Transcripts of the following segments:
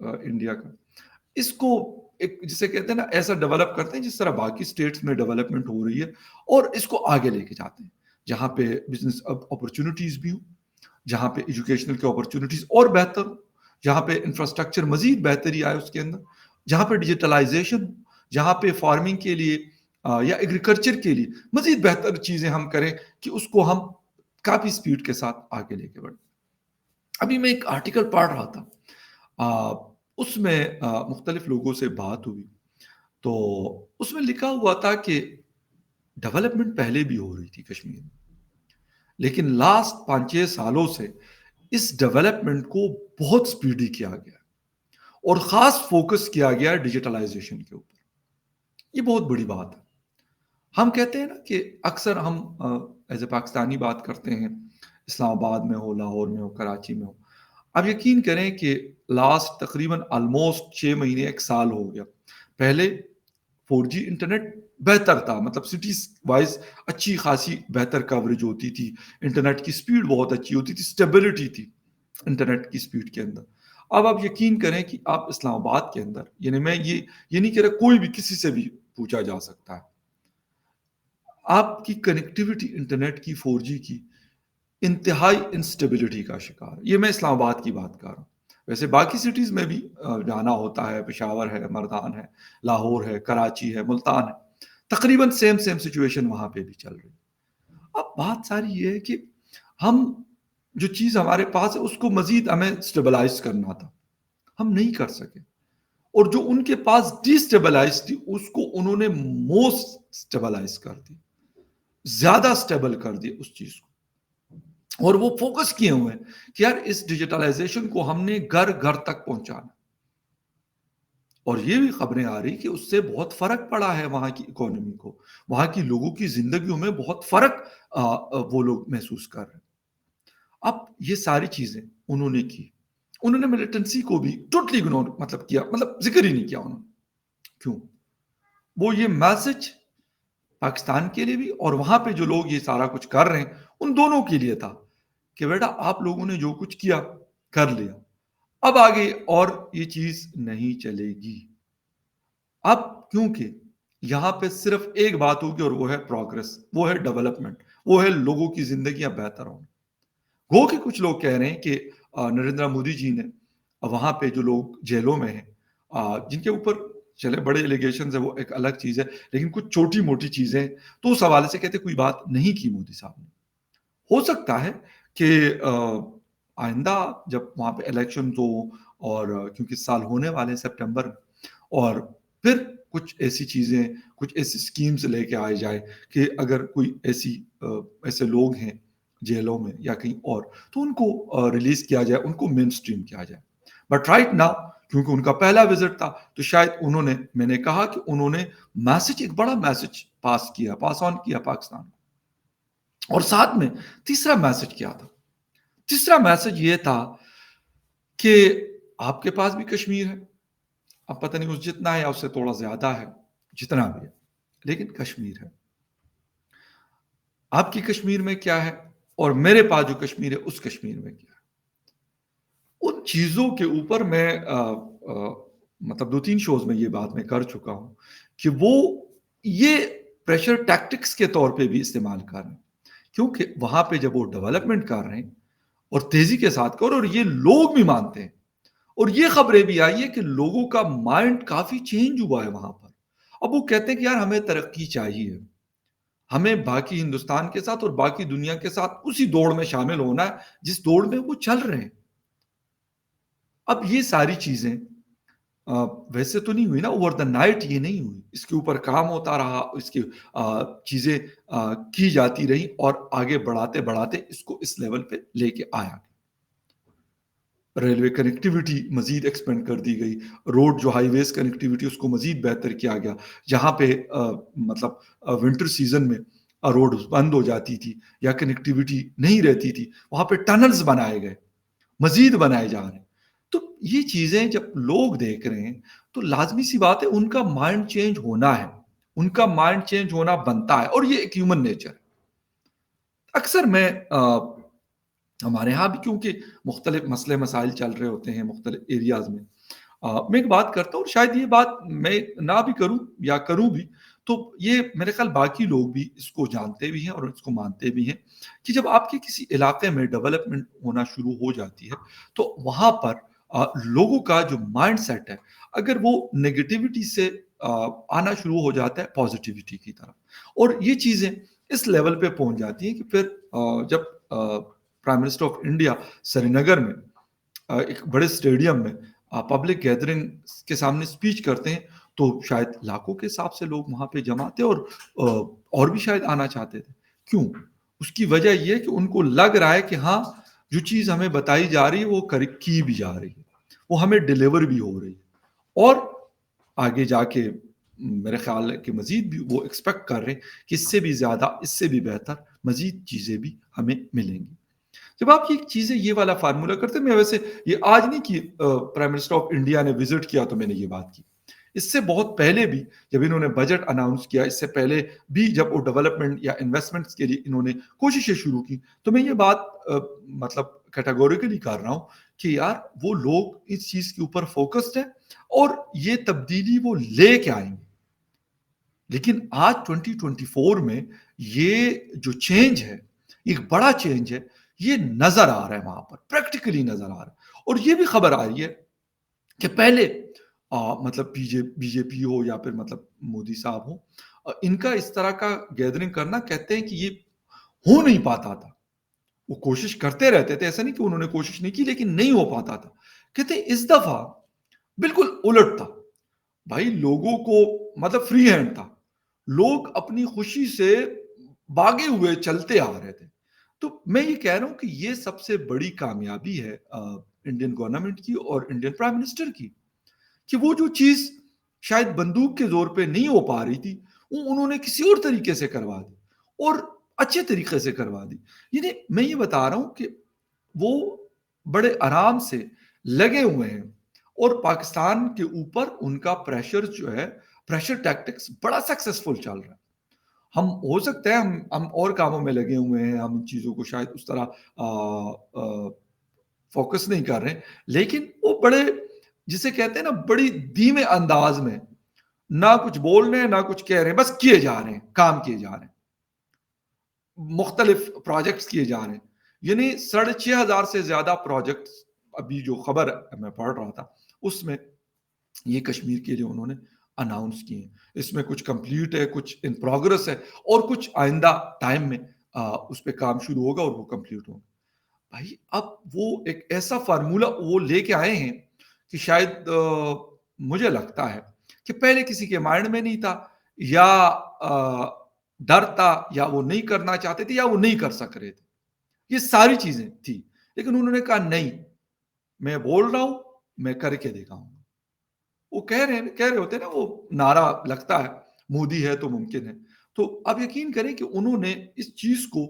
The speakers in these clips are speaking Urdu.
انڈیا کا، اس کو ایک جسے کہتے ہیں نا ایسا ڈیولپ کرتے ہیں جس طرح باقی اسٹیٹس میں ڈیولپمنٹ ہو رہی ہے، اور اس کو آگے لے کے جاتے ہیں جہاں پہ بزنس اپرچونیٹیز بھی ہوں، جہاں پہ ایجوکیشنل کے اپرچونیٹیز اور بہتر ہوں، جہاں پہ انفراسٹرکچر مزید بہتری آئے اس کے اندر، جہاں پہ ڈیجیٹلائزیشن ہو، جہاں پہ فارمنگ کے لیے یا ایگریکلچر کے لیے مزید بہتر چیزیں ہم کریں کہ اس کو ہم کافی سپیڈ کے ساتھ آگے لے کے بڑھیں۔ ابھی میں ایک آرٹیکل پڑھ رہا تھا، اس میں مختلف لوگوں سے بات ہوئی، تو اس میں لکھا ہوا تھا کہ ڈیولپمنٹ پہلے بھی ہو رہی تھی کشمیر میں، لیکن لاسٹ 5-6 سالوں سے اس ڈیولپمنٹ کو بہت سپیڈی کیا گیا اور خاص فوکس کیا گیا ڈیجیٹلائزیشن کے اوپر۔ یہ بہت بڑی بات ہے۔ ہم کہتے ہیں نا کہ اکثر ہم ایز اے پاکستانی بات کرتے ہیں، اسلام آباد میں ہو، لاہور میں ہو، کراچی میں ہو، آپ یقین کریں کہ لاسٹ تقریباً آلموسٹ 6 مہینے 1 سال ہو گیا، پہلے 4G انٹرنیٹ بہتر تھا، مطلب سٹیز وائز اچھی خاصی بہتر کوریج ہوتی تھی، انٹرنیٹ کی سپیڈ بہت اچھی ہوتی تھی، اسٹیبلٹی تھی انٹرنیٹ کی سپیڈ کے اندر۔ اب آپ یقین کریں کہ آپ اسلام آباد کے اندر، یعنی میں یہ نہیں کہہ رہا، کوئی بھی کسی سے بھی پوچھا جا سکتا ہے، آپ کی کنیکٹیوٹی انٹرنیٹ کی 4G کی انتہائی انسٹیبلٹی کا شکار ہے۔ یہ میں اسلام آباد کی بات کر رہا ہوں، ویسے باقی سٹیز میں بھی جانا ہوتا ہے، پشاور ہے، مردان ہے، لاہور ہے، کراچی ہے، ملتان ہے، تقریباً سیم سچویشن وہاں پہ بھی چل رہی ہے۔ اب بات ساری یہ ہے کہ ہم جو چیز ہمارے پاس ہے اس کو مزید ہمیں اسٹیبلائز کرنا تھا، ہم نہیں کر سکے، اور جو ان کے پاس ڈی اسٹیبلائز تھی اس کو انہوں نے موسٹ اسٹیبلائز کر دی، زیادہ اسٹیبل کر دی اس چیز کو، اور وہ فوکس کیے ہوئے ہیں کہ یار اس ڈیجیٹلائزیشن کو ہم نے گھر گھر تک پہنچانا، اور یہ بھی خبریں آ رہی کہ اس سے بہت فرق پڑا ہے وہاں کی اکانومی کو، وہاں کی لوگوں کی زندگیوں میں بہت فرق وہ لوگ محسوس کر رہے ہیں۔ اب یہ ساری چیزیں انہوں نے کی، انہوں نے ملیٹنسی کو بھی ٹوٹلی اگنور مطلب ذکر ہی نہیں کیا انہوں نے۔ کیوں؟ وہ یہ میسج پاکستان کے لیے بھی اور وہاں پہ جو لوگ یہ سارا کچھ کر رہے ہیں ان دونوں کے لیے تھا کہ بیٹا آپ لوگوں نے جو کچھ کیا کر لیا، اب آگے اور یہ چیز نہیں چلے گی۔ اب کیونکہ یہاں پہ صرف ایک بات ہوگی اور وہ ہے پروگرس، وہ ہے ڈیولپمنٹ، وہ ہے لوگوں کی زندگیاں بہتر ہوں۔ گو کہ کچھ لوگ کہہ رہے ہیں کہ نریندر مودی جی نے وہاں پہ جو لوگ جیلوں میں ہیں، جن کے اوپر چلے بڑے ایلیگیشنز ہیں وہ ایک الگ چیز ہے، لیکن کچھ چھوٹی موٹی چیزیں تو اس حوالے سے کہتے کوئی بات نہیں کی مودی صاحب نے۔ ہو سکتا ہے کہ آئندہ جب وہاں پہ الیکشن تو، اور کیونکہ سال ہونے والے سپٹمبر میں، اور پھر کچھ ایسی چیزیں، کچھ ایسی سکیمز لے کے آئے جائے کہ اگر کوئی ایسے لوگ ہیں جیلوں میں یا کہیں اور تو ان کو ریلیز کیا جائے، ان کو مین سٹریم کیا جائے۔ بٹ رائٹ ناؤ کیونکہ ان کا پہلا وزٹ تھا تو شاید انہوں نے، میں نے کہا کہ انہوں نے میسج، ایک بڑا میسج پاس آن کیا پاکستان کو، اور ساتھ میں تیسرا میسج کیا تھا؟ تیسرا میسج یہ تھا کہ آپ کے پاس بھی کشمیر ہے، اب پتہ نہیں اس جتنا ہے یا اس سے تھوڑا زیادہ ہے، جتنا بھی ہے، لیکن کشمیر ہے۔ آپ کی کشمیر میں کیا ہے اور میرے پاس جو کشمیر ہے اس کشمیر میں کیا ہے؟ ان چیزوں کے اوپر میں مطلب 2-3 شوز میں یہ بات میں کر چکا ہوں کہ وہ یہ پریشر ٹیکٹکس کے طور پہ بھی استعمال کر رہے ہیں، کیونکہ وہاں پہ جب وہ ڈیولپمنٹ کر رہے ہیں اور تیزی کے ساتھ کر، اور یہ لوگ بھی مانتے ہیں، اور یہ خبریں بھی آئی ہے کہ لوگوں کا مائنڈ کافی چینج ہوا ہے وہاں پر۔ اب وہ کہتے ہیں کہ یار ہمیں ترقی چاہیے، ہمیں باقی ہندوستان کے ساتھ اور باقی دنیا کے ساتھ اسی دوڑ میں شامل ہونا ہے جس دوڑ میں وہ چل رہے ہیں۔ اب یہ ساری چیزیں ویسے تو نہیں ہوئی نا، اوور دا نائٹ یہ نہیں ہوئی، اس کے اوپر کام ہوتا رہا، اس کی چیزیں کی جاتی رہی، اور آگے بڑھاتے بڑھاتے اس کو اس لیول پہ لے کے آیا۔ ریلوے کنیکٹیوٹی مزید ایکسپینڈ کر دی گئی، روڈ جو ہائی ویز کنیکٹیوٹی اس کو مزید بہتر کیا گیا، جہاں پہ مطلب ونٹر سیزن میں روڈ بند ہو جاتی تھی یا کنیکٹیوٹی نہیں رہتی تھی، وہاں پہ ٹنلز بنائے گئے، مزید بنائے جا رہے ہیں۔ تو یہ چیزیں جب لوگ دیکھ رہے ہیں تو لازمی سی بات ہے ان کا مائنڈ چینج ہونا ہے، ان کا مائنڈ چینج ہونا بنتا ہے، اور یہ ایک ہیومن نیچر ہے۔ اکثر میں ہمارے ہاں بھی کیونکہ مختلف مسئلے مسائل چل رہے ہوتے ہیں مختلف ایریاز میں، میں ایک بات کرتا ہوں اور شاید یہ بات میں نہ بھی کروں یا کروں بھی تو یہ میرے خیال باقی لوگ بھی اس کو جانتے بھی ہیں اور اس کو مانتے بھی ہیں کہ جب آپ کے کسی علاقے میں ڈیولپمنٹ ہونا شروع ہو جاتی ہے تو وہاں پر لوگوں کا جو مائنڈ سیٹ ہے اگر وہ نگیٹیوٹی سے آنا شروع ہو جاتا ہے پازیٹیوٹی کی طرف اور یہ چیزیں اس لیول پہ پہنچ جاتی ہیں کہ پھر جب پرائم منسٹر آف انڈیا سری نگر میں ایک بڑے اسٹیڈیم میں پبلک گیدرنگ کے سامنے اسپیچ کرتے ہیں تو شاید لاکھوں کے حساب سے لوگ وہاں پہ جمع تھے اور بھی شاید آنا چاہتے تھے. کیوں؟ اس کی وجہ یہ ہے کہ ان کو لگ رہا ہے کہ ہاں جو چیز ہمیں بتائی جا رہی ہے وہ کی بھی جا رہی ہے, وہ ہمیں ڈیلیور بھی ہو رہی ہے اور آگے جا کے میرے خیال ہے کہ مزید بھی وہ ایکسپیکٹ کر رہے ہیں کہ اس سے بھی زیادہ, اس سے بھی بہتر مزید چیزیں بھی ہمیں ملیں گی. جب آپ یہ چیزیں یہ والا فارمولا کرتے, میں ویسے یہ آج نہیں کہ پرائم منسٹر آف انڈیا نے وزٹ کیا تو میں نے یہ بات کی, اس سے بہت پہلے بھی جب انہوں نے بجٹ اناؤنس کیا, اس سے پہلے بھی جب وہ ڈیولپمنٹ یا انویسٹمنٹس کے لیے انہوں نے کوششیں شروع کی, تو میں یہ بات مطلب کیٹیگوریکلی کر رہا ہوں کہ یار وہ لوگ اس چیز کے اوپر فوکسڈ ہیں اور یہ تبدیلی وہ لے کے آئیں گے. لیکن آج 2024 میں یہ جو چینج ہے, ایک بڑا چینج ہے, یہ نظر آ رہا ہے وہاں پر, پریکٹیکلی نظر آ رہا ہے. اور یہ بھی خبر آ رہی ہے کہ پہلے مطلب بی جے پی ہو یا پھر مطلب مودی صاحب ہو, ان کا اس طرح کا گیدرنگ کرنا کہتے ہیں کہ یہ ہو نہیں پاتا تھا. وہ کوشش کرتے رہتے تھے, ایسا نہیں کہ انہوں نے کوشش نہیں کی لیکن نہیں ہو پاتا تھا. کہتے ہیں اس دفعہ بالکل الٹ تھا بھائی, لوگوں کو مطلب فری ہینڈ تھا, لوگ اپنی خوشی سے بھاگے ہوئے چلتے آ رہے تھے. تو میں یہ کہہ رہا ہوں کہ یہ سب سے بڑی کامیابی ہے انڈین گورنمنٹ کی اور انڈین پرائم منسٹر کی, کہ وہ جو چیز شاید بندوق کے زور پہ نہیں ہو پا رہی تھی وہ انہوں نے کسی اور طریقے سے کروا دی اور اچھے طریقے سے کروا دی. یعنی میں یہ بتا رہا ہوں کہ وہ بڑے آرام سے لگے ہوئے ہیں اور پاکستان کے اوپر ان کا پریشر جو ہے, پریشر ٹیکٹکس بڑا سکسیسفل چل رہا ہے. ہم ہو سکتا ہے ہم اور کاموں میں لگے ہوئے ہیں, ہم چیزوں کو شاید اس طرح فوکس نہیں کر رہے, لیکن وہ بڑے جسے کہتے ہیں نا بڑی دھیمے انداز میں نہ کچھ بول رہے ہیں نہ کچھ کہہ رہے ہیں, بس کیے جا رہے ہیں, کام کیے جا رہے ہیں, مختلف پروجیکٹس کیے جا رہے ہیں. یعنی 6,500 سے زیادہ پروجیکٹس ابھی جو خبر میں پڑھ رہا تھا اس میں یہ کشمیر کے لیے انہوں نے اناؤنس کیے ہیں. اس میں کچھ کمپلیٹ ہے, کچھ ان پروگرس ہے اور کچھ آئندہ ٹائم میں اس پہ کام شروع ہوگا اور وہ کمپلیٹ ہوگا. بھائی اب وہ ایک ایسا فارمولا وہ لے کے آئے ہیں کہ شاید مجھے لگتا ہے کہ پہلے کسی کے مائنڈ میں نہیں تھا, یا ڈر تھا, یا وہ نہیں کرنا چاہتے تھے, یا وہ نہیں کر سک رہے تھے. یہ ساری چیزیں تھی لیکن انہوں نے کہا نہیں, میں بول رہا ہوں, میں کر کے دکھاؤں گا. وہ کہہ رہے ہوتے ہیں نا, وہ نعرہ لگتا ہے مودی ہے تو ممکن ہے. تو اب یقین کریں کہ انہوں نے اس چیز کو,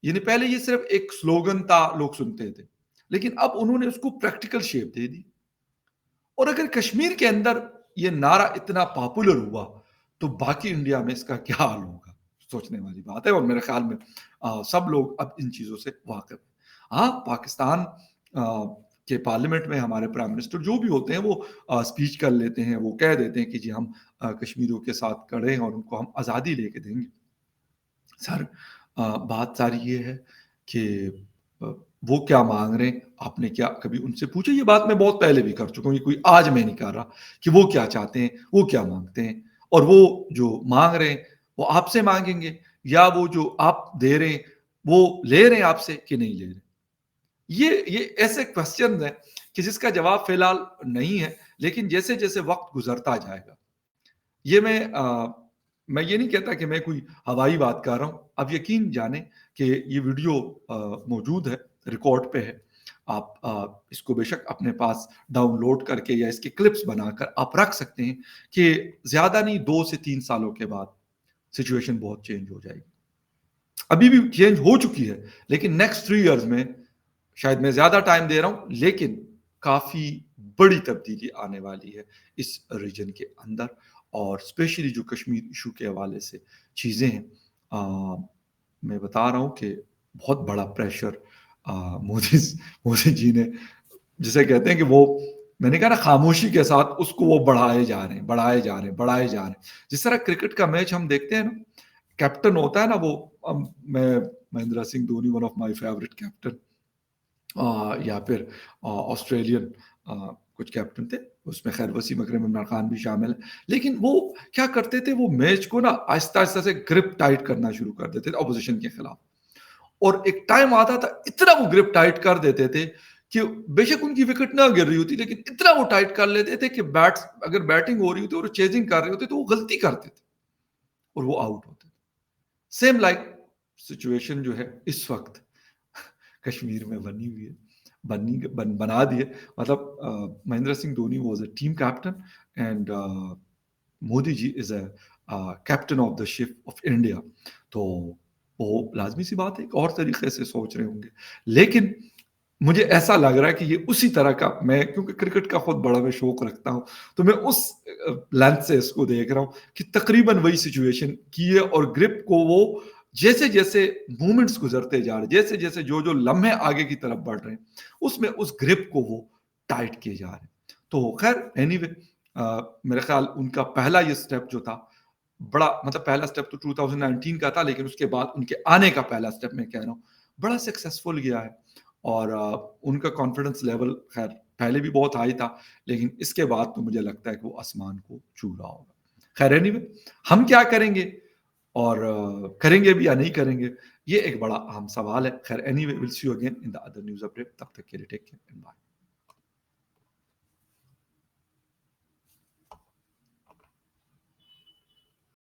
یعنی پہلے یہ صرف ایک سلوگن تھا, لوگ سنتے تھے, لیکن اب انہوں نے اس کو پریکٹیکل شیپ دے دی. اور اگر کشمیر کے اندر یہ نعرہ اتنا پاپولر ہوا تو باقی انڈیا میں اس کا کیا حال ہوگا, سوچنے والی بات ہے. اور میرے خیال میں سب لوگ اب ان چیزوں سے واقف ہیں. ہاں, پاکستان کہ پارلیمنٹ میں ہمارے پرائم منسٹر جو بھی ہوتے ہیں وہ اسپیچ کر لیتے ہیں, وہ کہہ دیتے ہیں کہ جی ہم کشمیریوں کے ساتھ کھڑے ہیں اور ان کو ہم آزادی لے کے دیں گے. سر بات ساری یہ ہے کہ وہ کیا مانگ رہے ہیں, آپ نے کیا کبھی ان سے پوچھا؟ یہ بات میں بہت پہلے بھی کر چکا ہوں, یہ کوئی آج میں نہیں کر رہا, کہ وہ کیا چاہتے ہیں, وہ کیا مانگتے ہیں, اور وہ جو مانگ رہے ہیں وہ آپ سے مانگیں گے یا وہ جو آپ دے رہے ہیں وہ لے رہے ہیں آپ سے کہ نہیں لے رہے. یہ ایسے کوسچن ہیں کہ جس کا جواب فی الحال نہیں ہے, لیکن جیسے جیسے وقت گزرتا جائے گا. یہ میں یہ نہیں کہتا کہ میں کوئی ہوائی بات کر رہا ہوں. اب یقین جانیں کہ یہ ویڈیو موجود ہے, ریکارڈ پہ ہے, آپ اس کو بے شک اپنے پاس ڈاؤن لوڈ کر کے یا اس کے کلپس بنا کر آپ رکھ سکتے ہیں کہ زیادہ نہیں 2 سے 3 سالوں کے بعد سچویشن بہت چینج ہو جائے گی. ابھی بھی چینج ہو چکی ہے لیکن نیکسٹ 3 ایئرز میں, شاید میں زیادہ ٹائم دے رہا ہوں, لیکن کافی بڑی تبدیلی آنے والی ہے اس ریجن کے اندر. اور اسپیشلی جو کشمیر ایشو کے حوالے سے چیزیں ہیں, میں بتا رہا ہوں کہ بہت بڑا پریشر مودی جی نے, جسے کہتے ہیں کہ وہ میں نے کہا نا خاموشی کے ساتھ اس کو وہ بڑھائے جا رہے ہیں، بڑھائے جا رہے ہیں، بڑھائے جا رہے ہیں. جس طرح کرکٹ کا میچ ہم دیکھتے ہیں نا، کیپٹن ہوتا ہے نا وہ، میں Mahendra Singh Dhoni one of my favourite captain, یا پھر آسٹریلین کچھ کیپٹن تھے، اس میں خیر وسیم اکرم عمران خان بھی شامل ہے. لیکن وہ کیا کرتے تھے، وہ میچ کو نا آہستہ آہستہ سے گرپ ٹائٹ کرنا شروع کر دیتے تھے اپوزیشن کے خلاف. اور ایک ٹائم آتا تھا اتنا وہ گرپ ٹائٹ کر دیتے تھے کہ بے شک ان کی وکٹ نہ گر رہی ہوتی، لیکن اتنا وہ ٹائٹ کر لیتے تھے کہ اگر بیٹنگ ہو رہی ہوتی اور چیزنگ کر رہے ہوتے تو وہ غلطی کرتے تھے اور وہ آؤٹ ہوتے تھے. سیم لائک سچویشن جو ہے اس وقت کشمیر میں بنی ہوئی ہے، بنا دی ہے. مطلب Mahendra Singh Dhoni was a team captain and Modi ji is a captain of the ship of India. تو وہ لازمی سی بات ہے ایک اور طریقے سے سوچ رہے ہوں گے. لیکن مجھے ایسا لگ رہا ہے کہ یہ اسی طرح کا، میں کیونکہ کرکٹ کا خود بڑا میں شوق رکھتا ہوں تو میں اس لینس سے اس کو دیکھ رہا ہوں کہ تقریباً وہی سچویشن کی ہے، اور گرپ کو وہ جیسے جیسے مومنٹس گزرتے جا رہے، جیسے جیسے جو جو لمحے آگے کی طرف بڑھ رہے ہیں، اس میں اس گرپ کو وہ ٹائٹ کیے جا رہے ہیں. تو خیر اینی وے میرے خیال ان کا پہلا یہ سٹیپ جو تھا بڑا، مطلب پہلا سٹیپ تو 2019 کا تھا، لیکن اس کے بعد ان کے آنے کا پہلا سٹیپ میں کہہ رہا ہوں بڑا سکسیسفل گیا ہے. اور ان کا کانفیڈنس لیول خیر پہلے بھی بہت ہائی تھا، لیکن اس کے بعد تو مجھے لگتا ہے کہ وہ آسمان کو چھو رہا ہوگا. خیر اینی وے ہم کیا کریں گے اور کریں گے بھی یا نہیں کریں گے، یہ ایک بڑا اہم سوال ہے. خیر anyway will see you again in the other news update. تب تک کے لیے ٹیک کیئر اینڈ بائے.